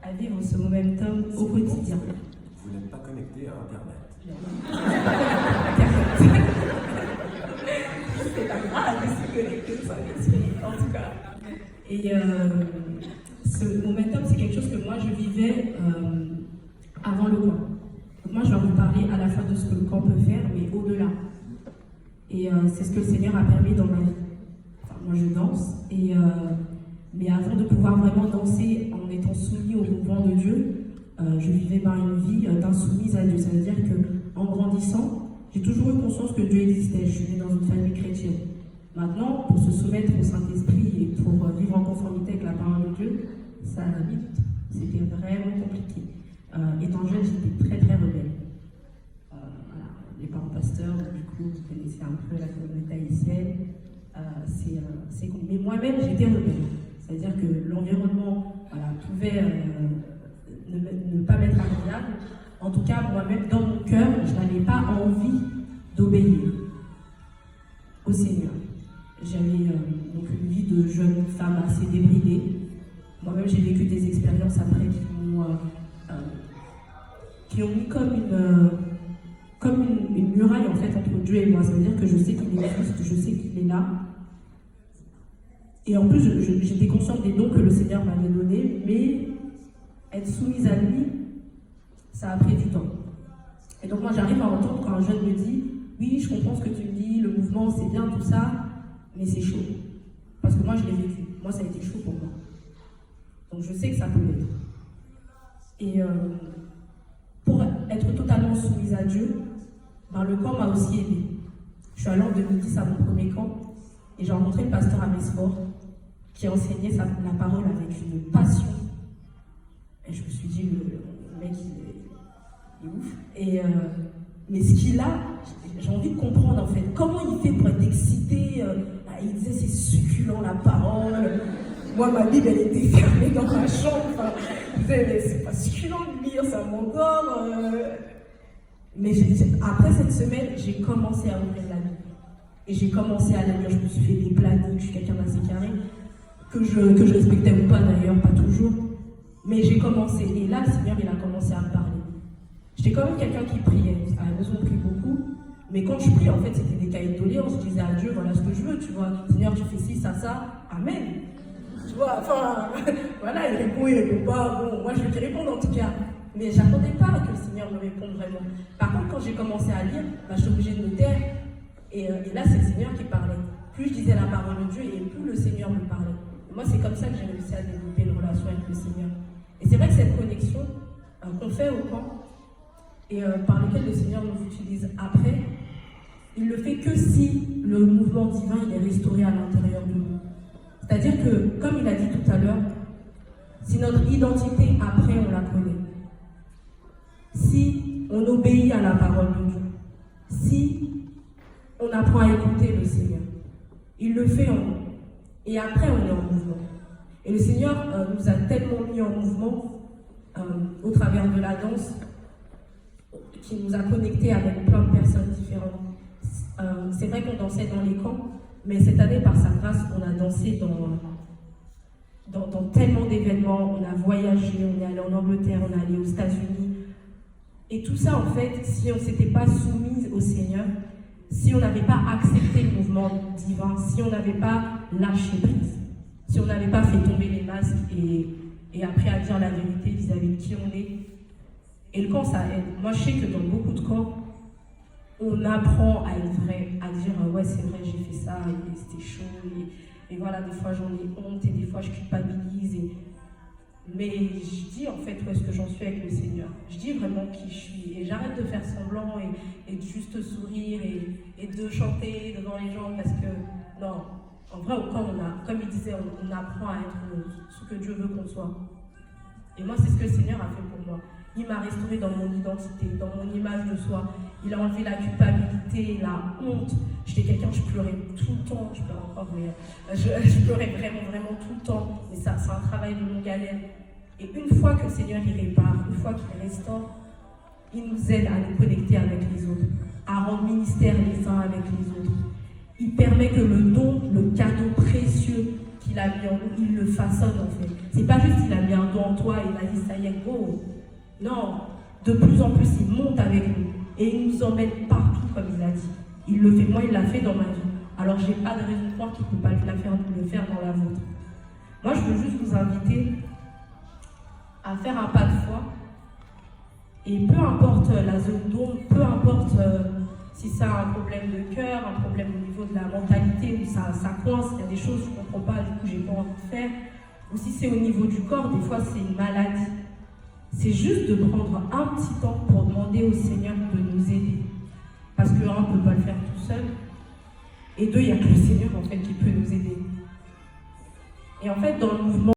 à vivre ce momentum au quotidien. Vous n'êtes pas connecté à Internet. C'est pas grave de se connecter sur l'esprit, en tout cas. Et ce momentum, c'est quelque chose que moi je vivais avant le camp. Donc moi, je vais vous parler à la fois de ce que le camp peut faire, mais au-delà. Et c'est ce que le Seigneur a permis dans ma vie. Enfin, moi, je danse, mais avant de pouvoir vraiment danser en étant soumis au mouvement de Dieu, je vivais une vie d'insoumise à Dieu. Ça veut dire qu'en grandissant, j'ai toujours eu conscience que Dieu existait. Je suis née dans une famille chrétienne. Maintenant, pour se soumettre au Saint-Esprit et pour vivre en conformité avec la parole de Dieu, ça a mis du temps. C'était vraiment compliqué. Étant jeune, j'étais très très rebelle. Voilà, les parents pasteurs, du coup, vous connaissez un peu la communauté haïtienne. Mais moi-même, j'étais rebelle. C'est-à-dire que l'environnement pouvait ne pas m'être agréable. En tout cas, moi-même, dans mon cœur, je n'avais pas envie d'obéir au Seigneur. J'avais donc une vie de jeune femme assez débridée. Moi-même, j'ai vécu des expériences après qui ont mis comme une muraille en fait entre Dieu et moi. Ça veut dire que je sais qu'il est juste, je sais qu'il est là. Et en plus, j'étais consciente des dons que le Seigneur m'avait donnés, mais être soumise à lui, ça a pris du temps. Et donc moi, j'arrive à entendre quand un jeune me dit « Oui, je comprends ce que tu me dis, le mouvement, c'est bien, tout ça, mais c'est chaud. » Parce que moi, je l'ai vécu. Moi, ça a été chaud pour moi. Donc je sais que ça peut l'être. Et pour être totalement soumise à Dieu, le camp m'a aussi aidée. Je suis allée en 2010 à mon premier camp et j'ai rencontré le pasteur à Mesfort qui enseignait la parole avec une passion. Et je me suis dit, le mec, il est ouf. Mais ce qu'il a, j'ai envie de comprendre en fait. Comment il fait pour être excité il disait c'est succulent la parole. Moi, ma Bible, elle était fermée dans ma chambre. Je disais, mais c'est pas succulent de lire, ça m'endort. Mais après cette semaine, j'ai commencé à ouvrir la Bible. Et j'ai commencé à la lire. Je me suis fait des plannings, je suis quelqu'un d'assez carré. Que je respectais ou pas d'ailleurs, pas toujours. Mais j'ai commencé. Et là, le Seigneur, il a commencé à me parler. J'étais quand même quelqu'un qui priait. À la maison, on prie beaucoup. Mais quand je prie, en fait, c'était des cahiers de doléances. Je disais à Dieu, voilà ce que je veux, tu vois. Seigneur, tu fais ci, ça. Amen. Tu vois, enfin, voilà, il répond pas. Bon, moi, je vais te répondre en tout cas. Mais j'attendais pas que le Seigneur me réponde vraiment. Par contre, quand j'ai commencé à lire, j'étais obligée de me taire. Et là, c'est le Seigneur qui parlait. Plus je disais la parole de Dieu, et plus le Seigneur me parlait. Et moi, c'est comme ça que j'ai réussi à développer une relation avec le Seigneur. Et c'est vrai que cette connexion qu'on fait au camp, et par lequel le Seigneur nous utilise après, il le fait que si le mouvement divin il est restauré à l'intérieur de nous. C'est-à-dire que, comme il a dit tout à l'heure, si notre identité après on la connaît, si on obéit à la parole de Dieu, si on apprend à écouter le Seigneur, il le fait en nous. Et après on est en mouvement. Et le Seigneur nous a tellement mis en mouvement au travers de la danse, qui nous a connectés avec plein de personnes différentes. C'est vrai qu'on dansait dans les camps, mais cette année, par sa grâce, on a dansé dans tellement d'événements. On a voyagé, on est allé en Angleterre, on est allé aux États-Unis. Et tout ça, en fait, si on ne s'était pas soumis au Seigneur, si on n'avait pas accepté le mouvement divin, si on n'avait pas lâché prise, si on n'avait pas fait tomber les masques et appris à dire la vérité vis-à-vis de qui on est. Et le camp, ça aide. Moi, je sais que dans beaucoup de camps, on apprend à être vrai, à dire ouais, c'est vrai, j'ai fait ça, et c'était chaud, et voilà, des fois j'en ai honte, et des fois je culpabilise. Mais je dis en fait où est-ce que j'en suis avec le Seigneur. Je dis vraiment qui je suis. Et j'arrête de faire semblant et de juste sourire et de chanter devant les gens parce que, non, en vrai, au camp, comme il disait, on apprend à être ce que Dieu veut qu'on soit. Et moi, c'est ce que le Seigneur a fait pour moi. Il m'a restauré dans mon identité, dans mon image de soi. Il a enlevé la culpabilité, la honte. J'étais quelqu'un, je pleurais tout le temps. Je pleure encore, mais je pleurais vraiment, vraiment tout le temps. Mais ça, c'est un travail de longue haleine. Et une fois que le Seigneur y répare, une fois qu'il restaure, il nous aide à nous connecter avec les autres, à rendre ministère les uns avec les autres. Il permet que le don, le cadeau précieux qu'il a mis en nous, il le façonne en fait. C'est pas juste qu'il a mis un don devant toi et il va dire ça y est, go. Non, de plus en plus, il monte avec nous et il nous emmène partout, comme il a dit. Il le fait, moi, il l'a fait dans ma vie. Alors, j'ai pas de raison de croire qu'il ne peut pas le faire dans la vôtre. Moi, je veux juste vous inviter à faire un pas de foi. Et peu importe la zone d'ombre, peu importe si c'est un problème de cœur, un problème au niveau de la mentalité, où ça coince, il y a des choses que je ne comprends pas, du coup, j'ai pas envie de faire. Ou si c'est au niveau du corps, des fois, c'est une maladie. C'est juste de prendre un petit temps pour demander au Seigneur de nous aider. Parce que, un, on ne peut pas le faire tout seul. Et deux, il n'y a que le Seigneur, en fait, qui peut nous aider. Et en fait, dans le mouvement,